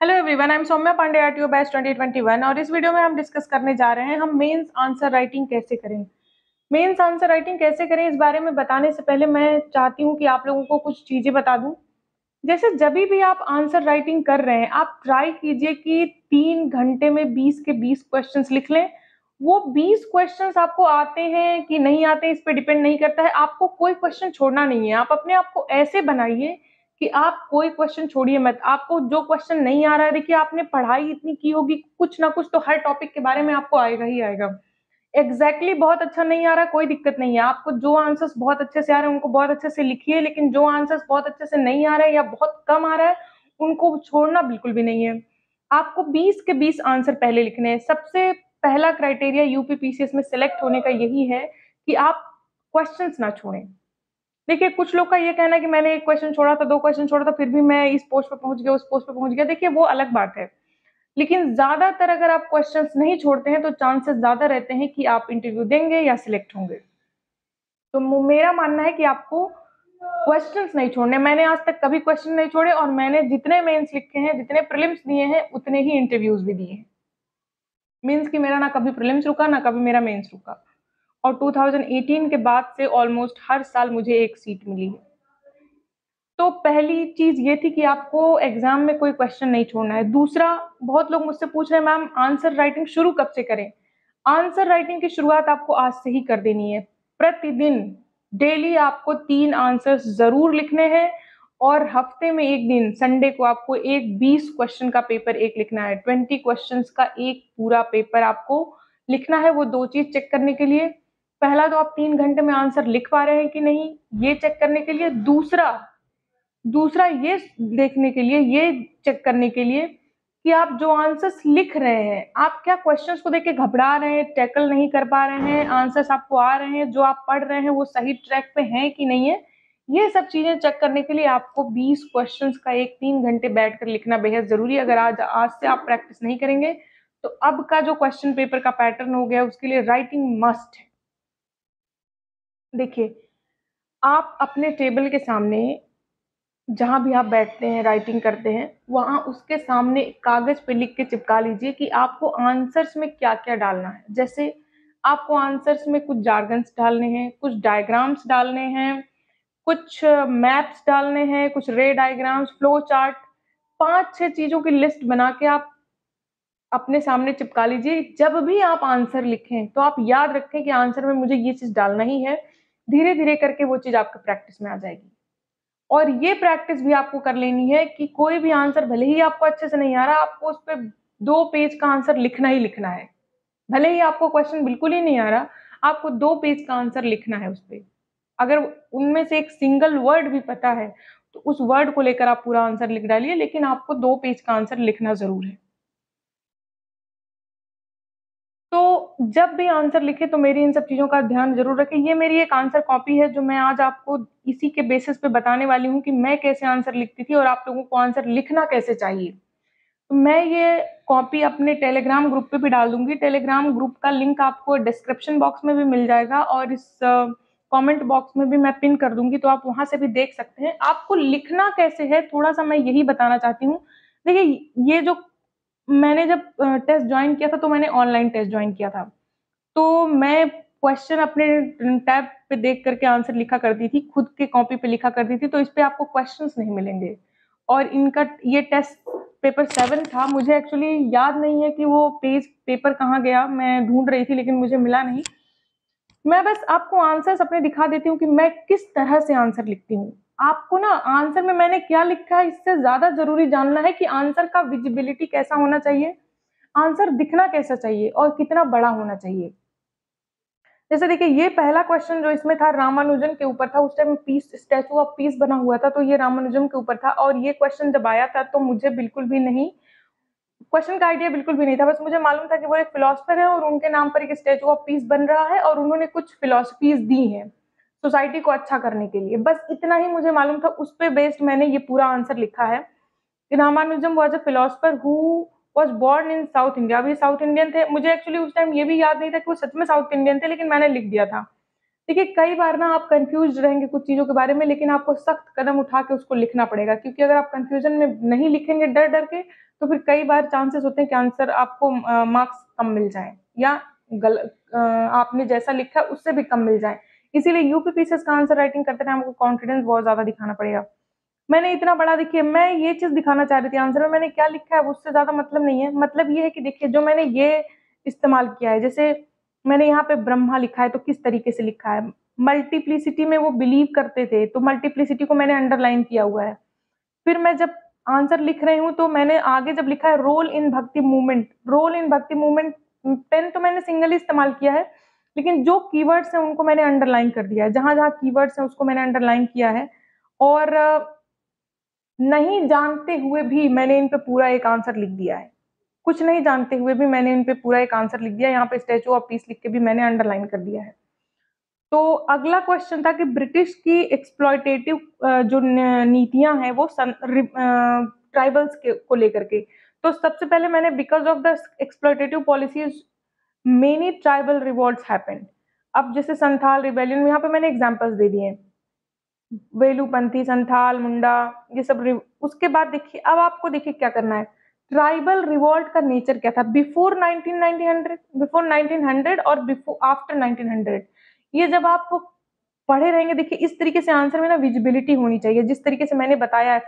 Hello everyone, I am Saumya Pandey at your batch 2021 और इस video में हम डिस्कस करने जा रहे हैं हम मेंस आंसर राइटिंग कैसे करें। मेंस आंसर राइटिंग कैसे करें इस बारे में बताने से पहले मैं चाहती हूँ कि आप लोगों को कुछ चीजें बता दूं। जैसे जब भी आप आंसर राइटिंग कर रहे हैं, आप ट्राई कीजिए कि 3 घंटे में 20 के 20 क्वेश्चंस लिख लें। वो 20 क्वेश्चंस आपको आते हैं कि नहीं आते इस पे डिपेंड नहीं करता है। आपको कोई क्वेश्चन छोड़ना नहीं है। आप अपने आप को ऐसे बनाइए कि आप कोई क्वेश्चन छोड़िए मत। आपको जो क्वेश्चन नहीं आ रहा है, देखिए आपने पढ़ाई इतनी की होगी, कुछ ना कुछ तो हर टॉपिक के बारे में आपको आएगा ही आएगा। बहुत अच्छा नहीं आ रहा, कोई दिक्कत नहीं है। आपको जो आंसर्स बहुत अच्छे से आ रहे हैं उनको बहुत अच्छे से लिखिए, लेकिन जो आंसर्स बहुत अच्छे से नहीं आ रहे हैं या बहुत कम आ रहा है उनको छोड़ना बिल्कुल भी नहीं है। आपको 20 के 20 आंसर पहले लिखने हैं। सबसे पहला क्राइटेरिया यूपीपीसीएस में सिलेक्ट होने का यही है कि आप क्वेश्चंस ना छोड़ें। देखिए कुछ लोग का ये कहना है कि मैंने एक क्वेश्चन छोड़ा था, 2 क्वेश्चन छोड़ा था, फिर भी मैं इस पोस्ट पे पहुंच गया, उस पोस्ट पे पहुंच गया। देखिए वो अलग बात है, लेकिन ज्यादातर अगर आप क्वेश्चंस नहीं छोड़ते हैं तो चांसेस ज्यादा रहते हैं कि आप इंटरव्यू देंगे या सिलेक्ट होंगे। तो मेरा मानना है कि आपको क्वेश्चंस नहीं छोड़ने। मैंने आज तक कभी क्वेश्चन नहीं छोड़े और मैंने जितने मेंस लिखे हैं, जितने प्रीलिम्स दिए हैं, उतने ही इंटरव्यूज भी दिए हैं। मीन्स कि मेरा ना कभी प्रीलिम्स रुका ना कभी मेरा मेंस रुका। और 2018 के बाद से ऑलमोस्ट हर साल मुझे एक सीट मिली है। तो पहली चीज ये थी कि आपको एग्जाम में कोई क्वेश्चन नहीं छोड़ना है। दूसरा, बहुत लोग मुझसे पूछ रहे हैं मैम आंसर राइटिंग शुरू कब से करें। आंसर राइटिंग की शुरुआत आपको आज से ही कर देनी है। प्रतिदिन डेली आपको 3 आंसर्स जरूर लिखने हैं और हफ्ते में एक दिन संडे को आपको एक 20 क्वेश्चन का पेपर एक लिखना है। 20 क्वेश्चन का एक पूरा पेपर आपको लिखना है। वो 2 चीज चेक करने के लिए, पहला तो आप 3 घंटे में आंसर लिख पा रहे हैं कि नहीं, ये चेक करने के लिए। दूसरा दूसरा ये देखने के लिए, ये चेक करने के लिए कि आप जो आंसर्स लिख रहे हैं, आप क्या क्वेश्चंस को देख के घबरा रहे हैं, टैकल नहीं कर पा रहे हैं, आंसर्स आपको आ रहे हैं, जो आप पढ़ रहे हैं वो सही ट्रैक पे हैं कि नहीं है। ये सब चीजें चेक करने के लिए आपको 20 क्वेश्चंस का एक 3 घंटे बैठकर लिखना बेहद जरूरी है। अगर आज आज से आप प्रैक्टिस नहीं करेंगे तो अब का जो क्वेश्चन पेपर का पैटर्न हो गया उसके लिए राइटिंग मस्ट है। देखिए, आप अपने टेबल के सामने जहां भी आप बैठते हैं, राइटिंग करते हैं, वहां उसके सामने कागज पे लिख के चिपका लीजिए कि आपको आंसर्स में क्या क्या डालना है। जैसे आपको आंसर्स में कुछ जार्गन्स डालने हैं, कुछ डायग्राम्स डालने हैं, कुछ मैप्स डालने हैं, कुछ रे डायग्राम्स, फ्लो चार्ट, 5-6 चीजों की लिस्ट बना के आप अपने सामने चिपका लीजिए। जब भी आप आंसर लिखें तो आप याद रखें कि आंसर में मुझे ये चीज डालना ही है। धीरे धीरे करके वो चीज आपके प्रैक्टिस में आ जाएगी। और ये प्रैक्टिस भी आपको कर लेनी है कि कोई भी आंसर भले ही आपको अच्छे से नहीं आ रहा, आपको उस पर 2 पेज का आंसर लिखना ही लिखना है। भले ही आपको क्वेश्चन बिल्कुल ही नहीं आ रहा, आपको 2 पेज का आंसर लिखना है उस पर। अगर उनमें से एक सिंगल वर्ड भी पता है तो उस वर्ड को लेकर आप पूरा आंसर लिख डालिए, लेकिन आपको 2 पेज का आंसर लिखना जरूर है। तो जब भी आंसर लिखे तो मेरी इन सब चीजों का ध्यान जरूर रखें। ये मेरी एक आंसर कॉपी है जो मैं आज आपको इसी के बेसिस पे बताने वाली हूँ कि मैं कैसे आंसर लिखती थी और आप लोगों को आंसर लिखना कैसे चाहिए। तो मैं ये कॉपी अपने टेलीग्राम ग्रुप पे भी डाल दूंगी। टेलीग्राम ग्रुप का लिंक आपको डिस्क्रिप्शन बॉक्स में भी मिल जाएगा और इस कमेंट बॉक्स में भी मैं पिन कर दूंगी, तो आप वहां से भी देख सकते हैं। आपको लिखना कैसे है थोड़ा सा मैं यही बताना चाहती हूँ। देखिए, ये जो मैंने जब टेस्ट ज्वाइन किया था तो मैंने ऑनलाइन टेस्ट ज्वाइन किया था। तो मैं क्वेश्चन अपने टैब पे देख करके आंसर लिखा करती थी, खुद के कॉपी पे लिखा करती थी। तो इस पे आपको क्वेश्चंस नहीं मिलेंगे। और इनका ये टेस्ट पेपर 7 था। मुझे एक्चुअली याद नहीं है कि वो पेपर कहाँ गया, मैं ढूंढ रही थी लेकिन मुझे मिला नहीं। मैं बस आपको आंसर्स अपने दिखा देती हूँ कि मैं किस तरह से आंसर लिखती हूँ। आपको ना आंसर में मैंने क्या लिखा है इससे ज्यादा जरूरी जानना है कि आंसर का विजिबिलिटी कैसा होना चाहिए, आंसर दिखना कैसा चाहिए और कितना बड़ा होना चाहिए। जैसे देखिए, ये पहला क्वेश्चन जो इसमें था रामानुजन के ऊपर था। उस time peace, statue of peace बना हुआ था, तो ये रामानुजन के ऊपर था। और ये क्वेश्चन जब आया था तो मुझे बिल्कुल भी नहीं, क्वेश्चन का आइडिया बिल्कुल भी नहीं था। बस मुझे मालूम था कि वो एक फिलोसफर है और उनके नाम पर एक स्टैचू ऑफ पीस बन रहा है और उन्होंने कुछ फिलोसफीज दी हैं सोसाइटी को अच्छा करने के लिए। बस इतना ही मुझे मालूम था, उस पे बेस्ड मैंने ये पूरा आंसर लिखा है। Ramanujam was a philosopher who was born in South India. अभी साउथ इंडियन थे। मुझे एक्चुअली उस टाइम ये भी याद नहीं था कि वो सच में साउथ इंडियन थे, लेकिन मैंने लिख दिया था। देखिए कई बार ना आप कंफ्यूज रहेंगे कुछ चीज़ों के बारे में, लेकिन आपको सख्त कदम उठा के उसको लिखना पड़ेगा, क्योंकि अगर आप कंफ्यूजन में नहीं लिखेंगे डर डर के, तो फिर कई बार चांसेस होते हैं कि आंसर आपको मार्क्स कम मिल जाए, या आपने जैसा लिखा उससे भी कम मिल जाए। इसीलिए यूपीपीसीएस का आंसर राइटिंग करते टाइम हमको कॉन्फिडेंस बहुत ज्यादा दिखाना पड़ेगा। मैंने इतना बड़ा, देखिए मैं ये चीज दिखाना चाह रही थी आंसर में, मैंने क्या लिखा है उससे ज्यादा मतलब नहीं है। मतलब ये है कि देखिए जो मैंने ये इस्तेमाल किया है, जैसे मैंने यहाँ पे ब्रह्मा लिखा है तो किस तरीके से लिखा है, मल्टीप्लिसिटी में वो बिलीव करते थे तो मल्टीप्लिसिटी को मैंने अंडरलाइन किया हुआ है। फिर मैं जब आंसर लिख रही हूँ तो मैंने आगे जब लिखा है रोल इन भक्ति मूवमेंट, रोल इन भक्ति मूवमेंट, पेन तो मैंने सिंगल ही इस्तेमाल किया है, लेकिन जो कीवर्ड्स हैं उनको मैंने अंडरलाइन कर दिया है, जहां जहां कीवर्ड्स हैं उसको मैंने अंडरलाइन किया है। और नहीं जानते हुए भी मैंने इन पे पूरा एक आंसर लिख दिया है, कुछ नहीं जानते हुए भी मैंने इन पे पूरा एक आंसर लिख दिया है। यहाँ पे स्टैचू ऑफ पीस लिख के भी मैंने अंडरलाइन कर दिया है। तो अगला क्वेश्चन था कि ब्रिटिश की एक्सप्लॉयटेटिव जो नीतियां हैं वो ट्राइबल्स को लेकर के। तो सबसे पहले मैंने because of the exploitative policies many tribal revolts happened. अब जैसे संथाल रिबेलियन, यहाँ पे मैंने एग्जांपल्स दे दिए हैं, वेलुपंथी, संथाल, मुंडा, ये सब उसके बाद देखिए अब आपको देखिए क्या करना है। ट्राइबल रिवॉल्ट का नेचर क्या था बिफोर 1900, बिफोर 1900 और बिफोर आफ्टर 1900। ये जब आप पढ़े रहेंगे, देखिए इस तरीके से आंसर में ना विजिबिलिटी होनी चाहिए जिस तरीके से मैंने बताया है।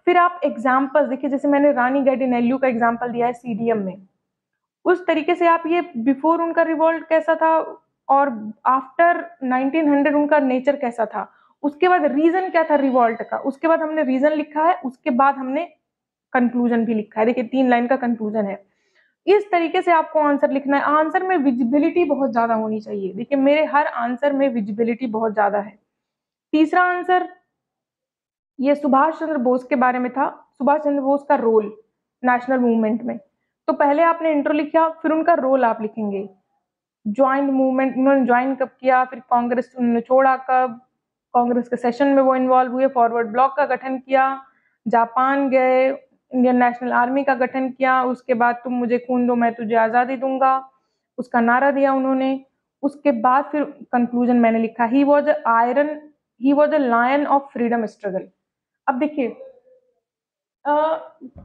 फिर आप एग्जाम्पल देखिए, जैसे मैंने रानी गैडिनेल्यू का एग्जाम्पल दिया है सीडीएम में, उस तरीके से आप ये बिफोर उनका रिवॉल्ट कैसा था और आफ्टर 1900 उनका नेचर कैसा था, उसके बाद रीजन क्या था रिवॉल्ट का, उसके बाद हमने रीजन लिखा है, उसके बाद हमने कंक्लूजन भी लिखा है। देखिए 3 लाइन का कंक्लूजन है। इस तरीके से आपको आंसर लिखना है। आंसर में विजिबिलिटी बहुत ज्यादा होनी चाहिए। देखिए मेरे हर आंसर में विजिबिलिटी बहुत ज्यादा है। तीसरा आंसर ये सुभाष चंद्र बोस के बारे में था, सुभाष चंद्र बोस का रोल नेशनल मूवमेंट में। तो पहले आपने इंट्रो लिखा, फिर उनका रोल आप लिखेंगे। ज्वाइन मूवमेंट, उन्होंने ज्वाइन कब किया, फिर कांग्रेस उन्होंने छोड़ा कब, कांग्रेस के सेशन में वो इन्वॉल्व हुए, फॉरवर्ड ब्लॉक का गठन किया, जापान गए, इंडियन नेशनल आर्मी का गठन किया, उसके बाद तुम मुझे खून दो मैं तुझे आजादी दूंगा, उसका नारा दिया उन्होंने। उसके बाद फिर कंक्लूजन मैंने लिखा, he was a lion of freedom struggle. अब देखिए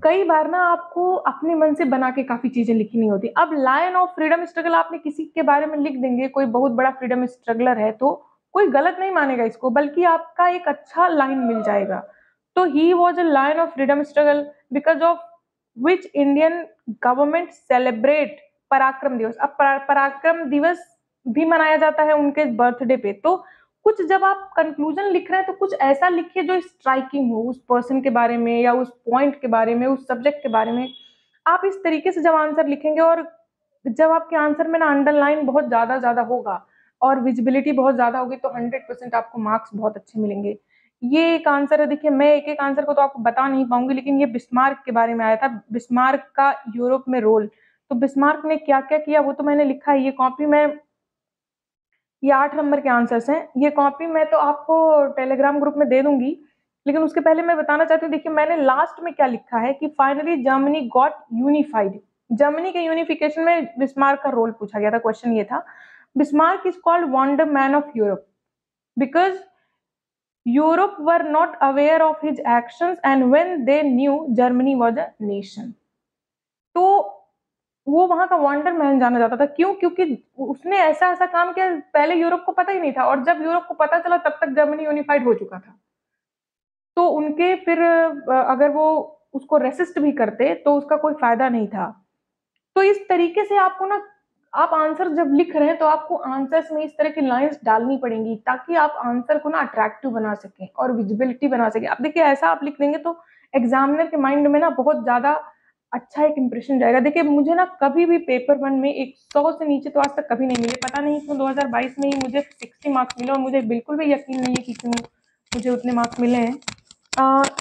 कई बार ना आपको अपने मन से बना के काफी चीजें लिखनी होती। अब लायन ऑफ फ्रीडम स्ट्रगल आपने किसी के बारे में लिख देंगे, कोई बहुत बड़ा फ्रीडम स्ट्रगलर है, तो कोई गलत नहीं मानेगा इसको, बल्कि आपका एक अच्छा लाइन मिल जाएगा। तो he was a lion of freedom struggle because of which Indian government celebrate Parakram Diwas. अब पराक्रम दिवस भी मनाया जाता है उनके बर्थडे पे। तो कुछ जब आप कंक्लूजन लिख रहे हैं तो कुछ ऐसा लिखिए जो स्ट्राइकिंग हो, उस पर्सन के बारे में या उस पॉइंट के बारे में, उस सब्जेक्ट के बारे में। आप इस तरीके से जब आंसर लिखेंगे, और जब आपके आंसर में ना अंडरलाइन बहुत ज्यादा ज्यादा होगा और विजिबिलिटी बहुत ज्यादा होगी, तो 100% आपको मार्क्स बहुत अच्छे मिलेंगे। ये एक आंसर है। देखिए मैं एक एक आंसर को तो आपको बता नहीं पाऊंगी, लेकिन ये बिस्मार्क के बारे में आया था, बिस्मार्क का यूरोप में रोल। तो बिस्मार्क ने क्या क्या किया वो तो मैंने लिखा है, ये कॉपी में, ये 8 नंबर के आंसर्स हैं। ये कॉपी मैं तो आपको टेलीग्राम ग्रुप में दे दूंगी, लेकिन उसके पहले मैं बताना चाहती हूँ, देखिए मैंने लास्ट में क्या लिखा है कि finally Germany got unified. Germany के यूनिफिकेशन में बिस्मार्क का रोल पूछा गया था, क्वेश्चन ये था, Bismarck is called wonder man of Europe because Europe were not aware of his actions and when they knew Germany was a nation. तो वो वहां का वंडर मैन जाना जाता था। क्यों? क्योंकि उसने ऐसा ऐसा काम किया, पहले यूरोप को पता ही नहीं था, और जब यूरोप को पता चला तब तक जर्मनी यूनिफाइड हो चुका था। तो उनके फिर अगर वो उसको रेसिस्ट भी करते तो उसका कोई फायदा नहीं था। तो इस तरीके से आपको ना, आप आंसर जब लिख रहे हैं तो आपको आंसर्स में इस तरह की लाइंस डालनी पड़ेंगी ताकि आप आंसर को ना अट्रैक्टिव बना सकें और विजिबिलिटी बना सकें। अब देखिए ऐसा आप लिख देंगे तो एग्जामिनर के माइंड में ना बहुत ज्यादा अच्छा एक इंप्रेशन जाएगा। देखिए मुझे ना कभी भी पेपर 1 में 100 से नीचे तो आज तक कभी नहीं मिले, पता नहीं क्यों 2022 में ही मुझे 60 मार्क्स मिले, और मुझे बिल्कुल भी यकीन नहीं है कि क्यों मुझे उतने मार्क्स मिले हैं।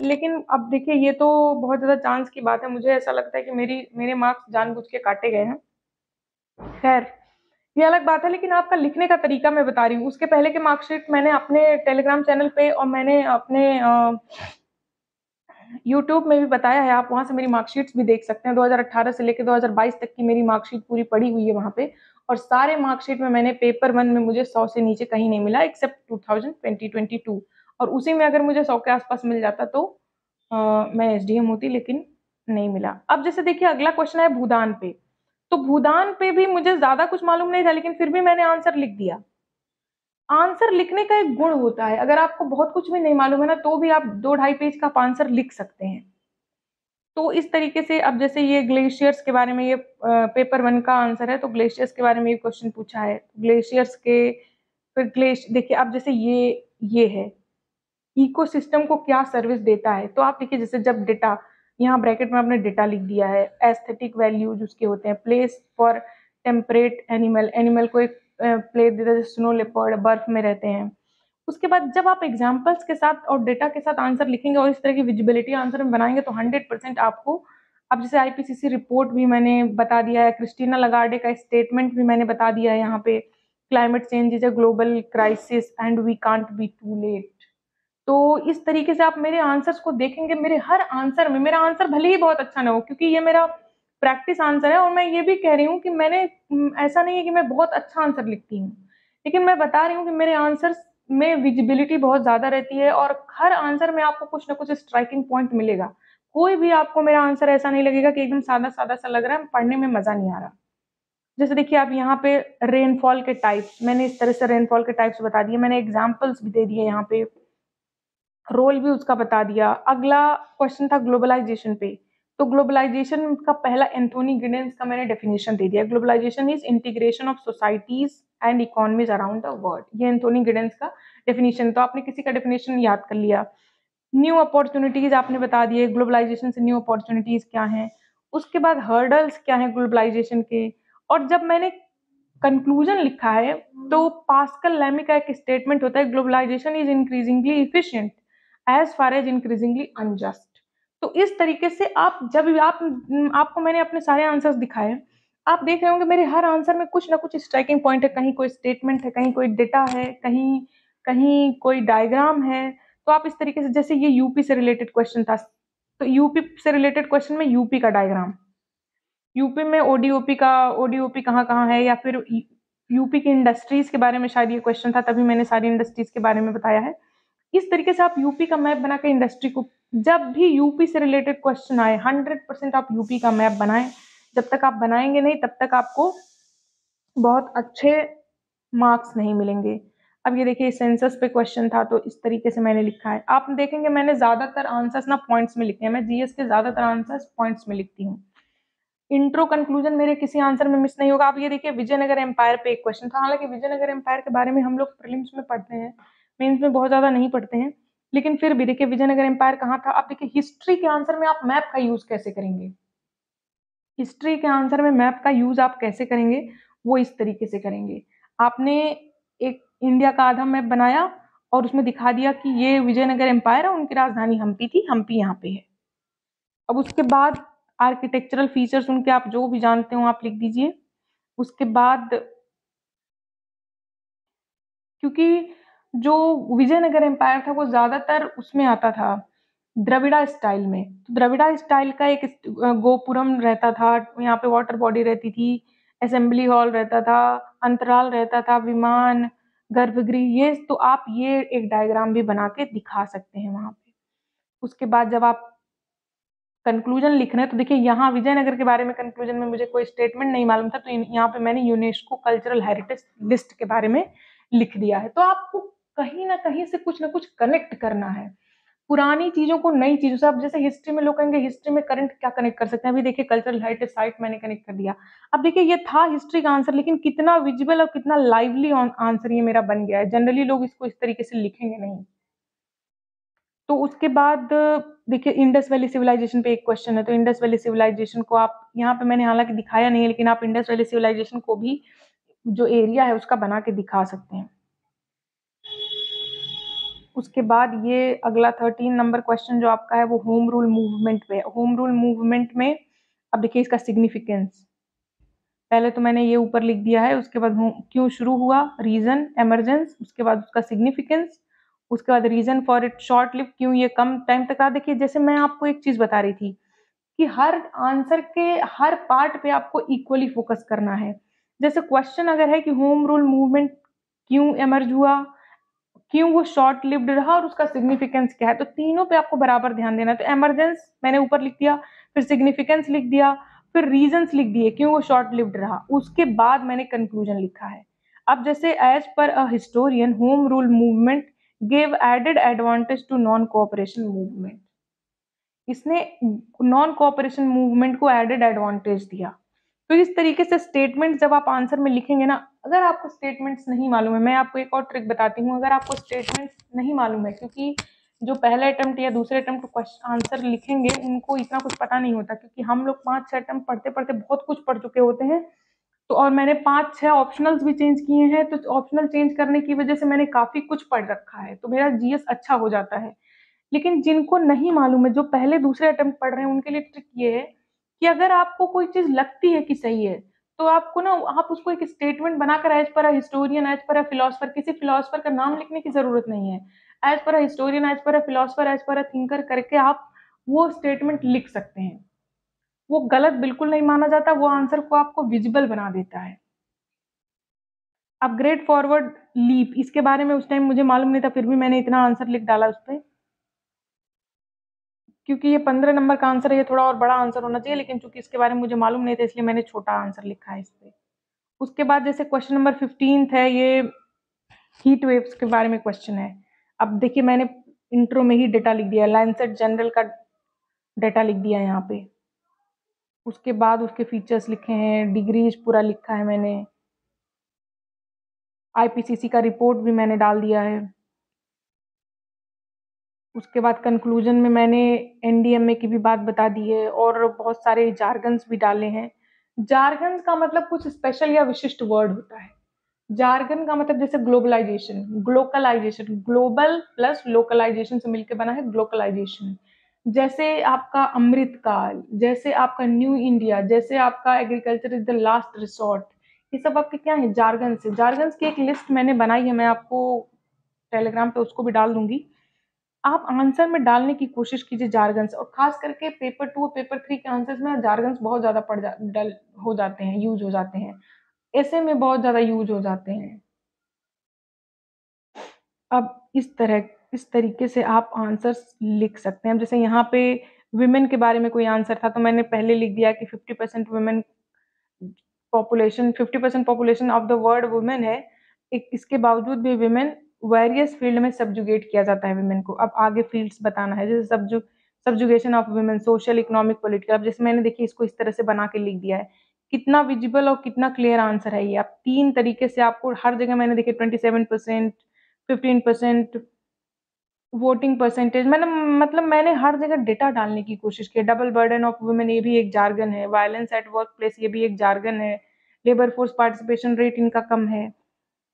लेकिन अब देखिए ये तो बहुत ज्यादा चांस की बात है, मुझे ऐसा लगता है कि मेरे मार्क्स जानबूझ के काटे गए हैं। खैर ये अलग बात है, लेकिन आपका लिखने का तरीका मैं बता रही हूँ। उसके पहले के मार्कशीट मैंने अपने टेलीग्राम चैनल पे और मैंने अपने यूट्यूब में भी बताया है, आप वहाँ से मेरी मार्कशीट्स भी देख सकते हैं। 2018 से लेकर 2022 तक की मेरी मार्कशीट पूरी पड़ी हुई है वहाँ पे, और सारे मार्कशीट में मैंने पेपर 1 में मुझे 100 से नीचे कहीं नहीं मिला एक्सेप्ट 2022, और उसी में अगर मुझे 100 के आसपास मिल जाता तो मैं एसडीएम होती, लेकिन नहीं मिला। अब जैसे देखिए अगला क्वेश्चन है भूदान पे, तो भूदान पे भी मुझे ज्यादा कुछ मालूम नहीं था, लेकिन फिर भी मैंने आंसर लिख दिया। आंसर लिखने का एक गुण होता है, अगर आपको बहुत कुछ भी नहीं मालूम है ना, तो भी आप 2-2.5 पेज का आंसर लिख सकते हैं। तो इस तरीके से अब जैसे ये ग्लेशियर्स के बारे में, ये पेपर 1 का आंसर है, तो ग्लेशियर्स के बारे में ये क्वेश्चन पूछा है। ग्लेशियर्स के फिर देखिए अब जैसे ये है इकोसिस्टम को क्या सर्विस देता है, तो आप देखिए जैसे जब डेटा, यहाँ ब्रैकेट में आपने डेटा लिख दिया है, एस्थेटिक वैल्यूज उसके होते हैं, place for temperate animal, animal को एक प्लेस देता है जैसे स्नो लेपर्ड, बर्फ में रहते हैं। उसके बाद जब आप एग्जाम्पल्स के साथ और डेटा के साथ आंसर लिखेंगे और इस तरह की विजिबिलिटी आंसर में बनाएंगे तो 100% आपको, अब जैसे आईपीसीसी रिपोर्ट भी मैंने बता दिया है, क्रिस्टीना लगार्डे का स्टेटमेंट भी मैंने बता दिया है यहाँ पे, climate change is a global crisis and we can't be too late. तो इस तरीके से आप मेरे आंसर्स को देखेंगे, मेरे हर आंसर में, मेरा आंसर भले ही बहुत अच्छा ना हो क्योंकि ये मेरा प्रैक्टिस आंसर है, और मैं ये भी कह रही हूँ कि मैंने ऐसा नहीं है कि मैं बहुत अच्छा आंसर लिखती हूँ, लेकिन मैं बता रही हूँ कि मेरे आंसर्स में विजिबिलिटी बहुत ज्यादा रहती है और हर आंसर में आपको कुछ ना कुछ स्ट्राइकिंग पॉइंट मिलेगा। कोई भी आपको मेरा आंसर ऐसा नहीं लगेगा कि एकदम सादा सादा सा लग रहा है, पढ़ने में मजा नहीं आ रहा। जैसे देखिए आप यहाँ पे रेनफॉल के टाइप्स, मैंने इस तरह से रेनफॉल के टाइप्स बता दिए, मैंने एग्जाम्पल्स भी दे दिए यहाँ पे, रोल भी उसका बता दिया। अगला क्वेश्चन था ग्लोबलाइजेशन पे, तो ग्लोबलाइजेशन का पहला एंथोनी गिडेंस का मैंने डेफिनेशन दे दिया, globalization is integration of societies and economies around the world, ये एंथोनी गिडेंस का डेफिनेशन। तो आपने किसी का डेफिनेशन याद कर लिया। न्यू अपॉर्चुनिटीज आपने बता दिए, ग्लोबलाइजेशन से न्यू अपॉर्चुनिटीज क्या हैं, उसके बाद हर्डल्स क्या हैं ग्लोबलाइजेशन के, और जब मैंने कंक्लूजन लिखा है तो पास्कल लैमी का एक स्टेटमेंट होता है, globalization is increasingly efficient as far as increasingly unjust. तो इस तरीके से आप जब भी आपको मैंने अपने सारे आंसर्स दिखाए, आप देख रहे होंगे मेरे हर आंसर में कुछ ना कुछ स्ट्राइकिंग पॉइंट है, कहीं कोई स्टेटमेंट है, कहीं कोई डेटा है, कहीं कहीं कोई डायग्राम है। तो आप इस तरीके से, जैसे ये यूपी से रिलेटेड क्वेश्चन था, तो यूपी से रिलेटेड क्वेश्चन में यूपी का डायग्राम, यूपी में ओडीओपी कहाँ कहाँ है, या फिर यूपी की इंडस्ट्रीज के बारे में शायद ये क्वेश्चन था, तभी मैंने सारी इंडस्ट्रीज के बारे में बताया है। इस तरीके से आप यूपी का मैप बना के इंडस्ट्री को, जब भी यूपी से रिलेटेड क्वेश्चन आए 100% आप यूपी का मैप बनाएं। जब तक आप बनाएंगे नहीं तब तक आपको बहुत अच्छे मार्क्स नहीं मिलेंगे। अब ये देखिए सेंसस पे क्वेश्चन था, तो इस तरीके से मैंने लिखा है। आप देखेंगे मैंने ज्यादातर आंसर्स ना पॉइंट्स में लिखे हैं, मैं जीएस के ज्यादातर आंसर्स पॉइंट्स में लिखती हूँ। इंट्रो कंक्लूजन मेरे किसी आंसर में मिस नहीं होगा। आप ये देखिए विजयनगर एम्पायर पे एक क्वेश्चन था, हालांकि विजयनगर एम्पायर के बारे में हम लोग प्रीलिम्स में पढ़ते हैं, मेंस में बहुत ज्यादा नहीं पढ़ते हैं, लेकिन फिर भी देखिए विजयनगर एम्पायर कहाँ था। आप देखिए हिस्ट्री के आंसर में आप मैप का यूज कैसे करेंगे, हिस्ट्री के आंसर में मैप का यूज आप कैसे करेंगे, वो इस तरीके से करेंगे। आपने एक इंडिया का आधा मैप बनाया और उसमें दिखा दिया कि ये विजयनगर एम्पायर है, उनकी राजधानी हम्पी थी, हम्पी यहाँ पे है। अब उसके बाद आर्किटेक्चरल फीचर्स उनके आप जो भी जानते हो आप लिख दीजिए। उसके बाद क्योंकि जो विजयनगर एम्पायर था वो ज्यादातर उसमें आता था द्रविड़ा स्टाइल में, तो द्रविड़ा स्टाइल का एक गोपुरम रहता था, यहाँ पे वाटर बॉडी रहती थी, असेंबली हॉल रहता था, अंतराल रहता था, विमान, गर्भगृह, ये तो आप ये एक डायग्राम भी बना के दिखा सकते हैं वहां पे। उसके बाद जब आप कंक्लूजन लिख रहे हैं, तो देखिए यहाँ विजयनगर के बारे में कंक्लूजन में मुझे कोई स्टेटमेंट नहीं मालूम था, तो यहाँ पे मैंने यूनेस्को कल्चरल हेरिटेज लिस्ट के बारे में लिख दिया है। तो आपको कहीं ना कहीं से कुछ ना कुछ कनेक्ट करना है, पुरानी चीजों को नई चीजों से। अब जैसे हिस्ट्री में लोग कहेंगे हिस्ट्री में करंट क्या कनेक्ट कर सकते हैं, अभी देखिए कल्चरल हेरिटेज साइट मैंने कनेक्ट कर दिया। अब देखिए ये था हिस्ट्री का आंसर, लेकिन कितना विजिबल और कितना लाइवली आंसर ये मेरा बन गया है। जनरली लोग इसको इस तरीके से लिखेंगे नहीं। तो उसके बाद देखिए इंडस वैली सिविलाइजेशन पे एक क्वेश्चन है, तो इंडस वैली सिविलाइजेशन को आप यहाँ पे मैंने हालांकि दिखाया नहीं है, लेकिन आप इंडस वैली सिविलाइजेशन को भी जो एरिया है उसका बना के दिखा सकते हैं। उसके बाद ये अगला 13 नंबर क्वेश्चन जो आपका है वो होम रूल मूवमेंट पे है। होम रूल मूवमेंट में अब देखिए इसका सिग्निफिकेंस, पहले तो मैंने ये ऊपर लिख दिया है, उसके बाद क्यों शुरू हुआ, रीजन, एमरजेंस, उसके बाद उसका सिग्निफिकेंस, उसके बाद reason for it short lived, क्यों ये कम टाइम तक रहा। देखिए जैसे मैं आपको एक चीज बता रही थी कि हर आंसर के हर पार्ट पे आपको इक्वली फोकस करना है। जैसे क्वेश्चन अगर है कि होम रूल मूवमेंट क्यों एमर्ज हुआ, क्यों वो शॉर्ट लिव्ड रहा और उसका सिग्निफिकेंस क्या है, तो तीनों पे आपको बराबर ध्यान देना है। तो एमरजेंस मैंने ऊपर लिख दिया, फिर सिग्निफिकेंस लिख दिया, फिर रीजंस लिख दिए क्यों वो शॉर्ट लिव्ड रहा, उसके बाद मैंने कंक्लूजन लिखा है। अब जैसे as per a historian home rule movement gave added advantage to non cooperation movement, इसने नॉन कोऑपरेशन मूवमेंट को एडेड एडवांटेज दिया। तो इस तरीके से स्टेटमेंट जब आप आंसर में लिखेंगे ना, अगर आपको स्टेटमेंट्स नहीं मालूम है, मैं आपको एक और ट्रिक बताती हूँ। अगर आपको स्टेटमेंट्स नहीं मालूम है, क्योंकि जो पहले अटेम्प्ट या दूसरे अटेम्प्ट क्वेश्चन आंसर लिखेंगे उनको इतना कुछ पता नहीं होता, क्योंकि हम लोग 5-6 अटेम्प्ट पढ़ते पढ़ते बहुत कुछ पढ़ चुके होते हैं। तो और मैंने 5-6 ऑप्शनल्स भी चेंज किए हैं, तो ऑप्शनल चेंज करने की वजह से मैंने काफी कुछ पढ़ रखा है, तो मेरा जीएस अच्छा हो जाता है। लेकिन जिनको नहीं मालूम है, जो पहले दूसरे अटेम्प्ट पढ़ रहे हैं, उनके लिए ट्रिक ये है कि अगर आपको कोई चीज लगती है कि सही है, तो आपको ना आप उसको एक स्टेटमेंट बनाकर as per a historian, as per a philosopher, किसी फिलोसफर का नाम लिखने की जरूरत नहीं है, as per a historian, as per a philosopher, as per a thinker करके आप वो स्टेटमेंट लिख सकते हैं। वो गलत बिल्कुल नहीं माना जाता, वो आंसर को आपको विजिबल बना देता है। अपग्रेड फॉरवर्ड लीप, इसके बारे में उस टाइम मुझे मालूम नहीं था, फिर भी मैंने इतना आंसर लिख डाला उस पर, क्योंकि ये 15 नंबर का आंसर है, ये थोड़ा और बड़ा आंसर होना चाहिए, लेकिन चूंकि इसके बारे में मुझे मालूम नहीं था, इसलिए मैंने छोटा आंसर लिखा है इस पे। उसके बाद जैसे क्वेश्चन नंबर 15 है, ये हीट वेव्स के बारे में क्वेश्चन है। अब देखिए मैंने इंट्रो में ही डेटा लिख दिया, लैंसेट जनरल का डेटा लिख दिया यहाँ पे। उसके बाद उसके फीचर्स लिखे हैं, डिग्रीज पूरा लिखा है मैंने, आईपीसीसी का रिपोर्ट भी मैंने डाल दिया है। उसके बाद कंक्लूजन में मैंने एनडीएमए की भी बात बता दी है, और बहुत सारे जार्गन्स भी डाले हैं। जार्गन्स का मतलब कुछ स्पेशल या विशिष्ट वर्ड होता है। जार्गन का मतलब जैसे ग्लोबलाइजेशन, ग्लोकलाइजेशन, ग्लोबल प्लस लोकलाइजेशन से मिलकर बना है ग्लोकलाइजेशन। जैसे आपका अमृत काल, जैसे आपका न्यू इंडिया, जैसे आपका agriculture is the last resort, ये सब आपके क्या है, जार्गन से। जार्गन्स की एक लिस्ट मैंने बनाई है, मैं आपको टेलीग्राम पे उसको भी डाल दूंगी। आप आंसर में डालने की कोशिश कीजिए जार्गन्स, और खास करके पेपर 2 और पेपर 3 के आंसर्स में जार्गन्स बहुत ज्यादा डल हो जाते हैं, यूज हो जाते हैं, ऐसे में बहुत ज्यादा यूज हो जाते हैं। अब इस तरीके से आप आंसर्स लिख सकते हैं। अब जैसे यहाँ पे विमेन के बारे में कोई आंसर था, तो मैंने पहले लिख दिया कि 50% women population, 50% population of the world women है। इसके बावजूद भी विमेन वेरियस फील्ड में सब्जुगेट किया जाता है विमेन को। अब आगे फील्ड्स बताना है, जैसे subjugation of women, social, economic, political. अब जैसे मैंने देखिए इसको इस तरह से बना के लिख दिया है। कितना विजिबल और कितना क्लियर आंसर है ये, आप 3 तरीके से आपको हर जगह मैंने देखिए 27%, 15%, वोटिंग परसेंटेज, मैंने मतलब मैंने हर जगह डेटा डालने की कोशिश की। डबल बर्डन ऑफ वुमेन, ये भी एक जार्गन है। वायलेंस एट वर्क प्लेस, ये भी एक जार्गन है। लेबर फोर्स पार्टिसिपेशन रेट इनका कम है।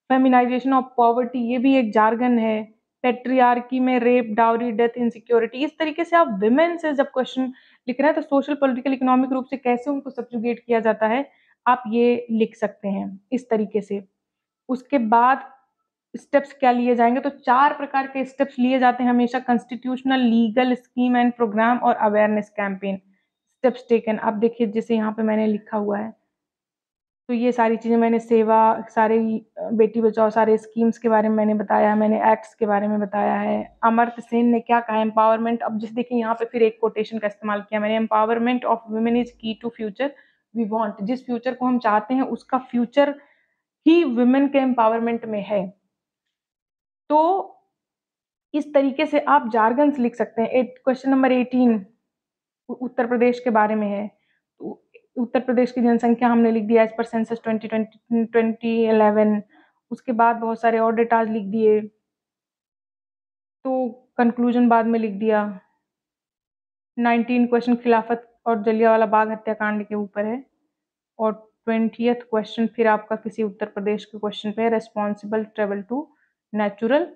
फेमिनाइजेशन ऑफ पॉवर्टी, ये भी एक जार्गन है। पेट्रियार्की में रेप, डाउरी, डेथ, इनसिक्योरिटी। इस तरीके से आप विमेन से जब क्वेश्चन लिख रहे हैं, तो सोशल, पॉलिटिकल, इकोनॉमिक रूप से कैसे उनको सब्जुगेट किया जाता है, आप ये लिख सकते हैं इस तरीके से। उसके बाद स्टेप्स क्या लिए जाएंगे, तो 4 प्रकार के स्टेप्स लिए जाते हैं हमेशा: constitutional, legal, scheme and program, और अवेयरनेस कैंपेन। स्टेप्स टेकन, अब देखिए जैसे यहाँ पे मैंने लिखा हुआ है, तो ये सारी चीजें मैंने सेवा, सारे बेटी बचाओ, सारे स्कीम्स के बारे में मैंने बताया है, मैंने एक्ट्स के बारे में बताया है। अमर्त्य सेन ने क्या कहा, एम्पावरमेंट। अब जैसे देखिए यहाँ पे फिर एक कोटेशन का इस्तेमाल किया मैंने, एम्पावरमेंट ऑफ वुमेन इज की टू फ्यूचर वी वांट। जिस फ्यूचर को हम चाहते हैं, उसका फ्यूचर ही वुमेन के एम्पावरमेंट में है। तो इस तरीके से आप जार्गन्स लिख सकते हैं। क्वेश्चन नंबर 18 उत्तर प्रदेश के बारे में है। उत्तर प्रदेश की जनसंख्या हमने लिख दिया एज पर सेंसस 2011। उसके बाद बहुत सारे और डेटाज लिख दिए, तो कंक्लूजन बाद में लिख दिया। 19 क्वेश्चन खिलाफत और जलियांवाला बाग हत्याकांड के ऊपर है, और 20th क्वेश्चन फिर आपका किसी उत्तर प्रदेश के क्वेश्चन पे है, responsible travel to natural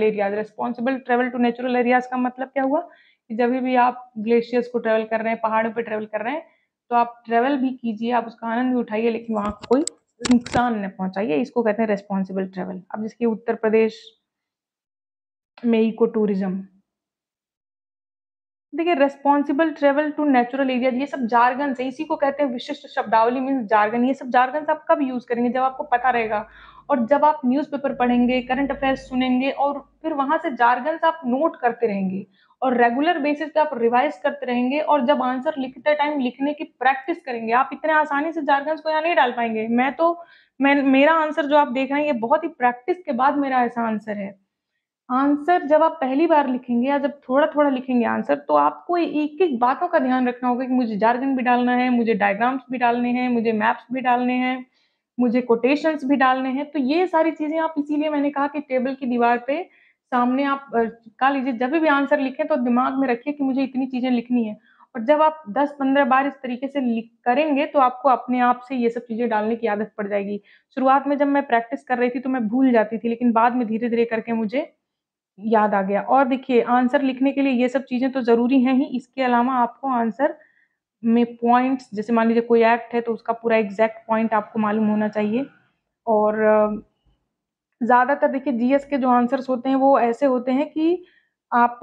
areas. Responsible travel to natural areas का मतलब क्या हुआ कि जब भी आप ग्लेशियर्स को ट्रेवल कर रहे हैं, पहाड़ों पे ट्रेवल कर रहे हैं, तो आप ट्रेवल भी कीजिए, आप उसका आनंद भी उठाइए, लेकिन वहां कोई नुकसान न पहुंचाइए, इसको कहते हैं रेस्पॉन्सिबल ट्रेवल। अब जिसके उत्तर प्रदेश में इको टूरिज्म, देखिए responsible travel to natural area, ये सब जार्गन है, इसी को कहते हैं विशिष्ट शब्दावली मीन्स जार्गन। ये सब जार्गन आप कब यूज करेंगे, जब आपको पता रहेगा और जब आप न्यूज़पेपर पढ़ेंगे, करंट अफेयर्स सुनेंगे और फिर वहां से जार्गन आप नोट करते रहेंगे और रेगुलर बेसिस पे आप रिवाइज करते रहेंगे और जब आंसर लिखते टाइम लिखने की प्रैक्टिस करेंगे, आप इतने आसानी से जार्गन को यहाँ नहीं डाल पाएंगे। मैं मेरा आंसर जो आप देख रहे हैं ये बहुत ही प्रैक्टिस के बाद मेरा ऐसा आंसर है। आंसर जब आप पहली बार लिखेंगे या जब थोड़ा-थोड़ा लिखेंगे आंसर, तो आपको एक-एक बातों का ध्यान रखना होगा कि मुझे जार्गन भी डालना है, मुझे डायग्राम्स भी डालने हैं, मुझे मैप्स भी डालने हैं, मुझे कोटेशंस भी डालने हैं। तो ये सारी चीज़ें आप, इसीलिए मैंने कहा कि टेबल की दीवार पे सामने आप चिपका लीजिए। जब भी आंसर लिखें तो दिमाग में रखिए कि मुझे इतनी चीज़ें लिखनी है और जब आप 10-15 बार इस तरीके से लिख करेंगे तो आपको अपने आप से ये सब चीज़ें डालने की आदत पड़ जाएगी। शुरुआत में जब मैं प्रैक्टिस कर रही थी तो मैं भूल जाती थी, लेकिन बाद में धीरे-धीरे करके मुझे याद आ गया। और देखिए आंसर लिखने के लिए ये सब चीज़ें तो ज़रूरी हैं ही, इसके अलावा आपको आंसर में पॉइंट्स, जैसे मान लीजिए कोई एक्ट है तो उसका पूरा एग्ज़ैक्ट पॉइंट आपको मालूम होना चाहिए। और ज़्यादातर देखिए जीएस के जो आंसर्स होते हैं वो ऐसे होते हैं कि आप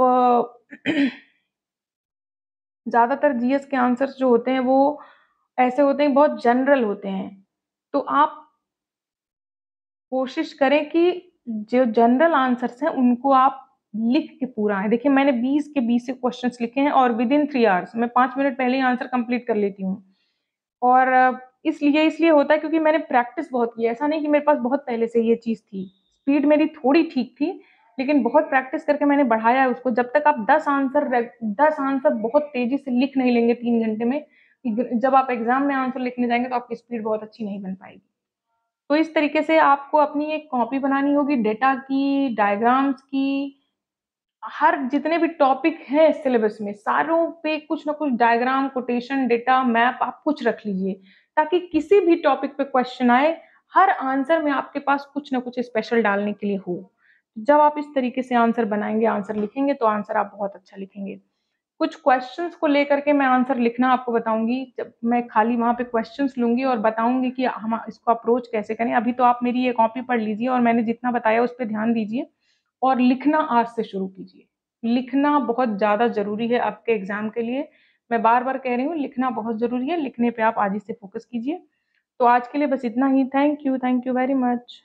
ज़्यादातर जीएस के आंसर्स जो होते हैं वो ऐसे होते हैं, बहुत जनरल होते हैं। तो आप कोशिश करें कि जो जनरल आंसर्स हैं उनको आप लिख के पूरा आएँ। देखिए मैंने 20 के 20 से क्वेश्चंस लिखे हैं और विदिन 3 आवर्स मैं 5 मिनट पहले ही आंसर कंप्लीट कर लेती हूँ। और इसलिए होता है क्योंकि मैंने प्रैक्टिस बहुत की है। ऐसा नहीं कि मेरे पास बहुत पहले से ये चीज़ थी। स्पीड मेरी थोड़ी ठीक थी, लेकिन बहुत प्रैक्टिस करके मैंने बढ़ाया है उसको। जब तक आप 10 आंसर बहुत तेज़ी से लिख नहीं लेंगे 3 घंटे में, जब आप एग्ज़ाम में आंसर लिखने जाएँगे तो आपकी स्पीड बहुत अच्छी नहीं बन पाएगी। तो इस तरीके से आपको अपनी एक कॉपी बनानी होगी डेटा की, डायग्राम्स की, हर जितने भी टॉपिक हैं सिलेबस में, सारों पे कुछ ना कुछ डायग्राम, कोटेशन, डेटा, मैप आप कुछ रख लीजिए, ताकि किसी भी टॉपिक पे क्वेश्चन आए, हर आंसर में आपके पास कुछ ना कुछ स्पेशल डालने के लिए हो। जब आप इस तरीके से आंसर बनाएँगे, आंसर लिखेंगे, तो आंसर आप बहुत अच्छा लिखेंगे। कुछ क्वेश्चंस को लेकर के मैं आंसर लिखना आपको बताऊँगी, जब मैं खाली वहाँ पे क्वेश्चंस लूँगी और बताऊँगी कि हम इसको अप्रोच कैसे करें। अभी तो आप मेरी ये कॉपी पढ़ लीजिए और मैंने जितना बताया उस पे ध्यान दीजिए और लिखना आज से शुरू कीजिए। लिखना बहुत ज़्यादा ज़रूरी है आपके एग्ज़ाम के लिए। मैं बार-बार कह रही हूँ, लिखना बहुत ज़रूरी है, लिखने पे आप आज ही से फ़ोकस कीजिए। तो आज के लिए बस इतना ही। Thank you very much.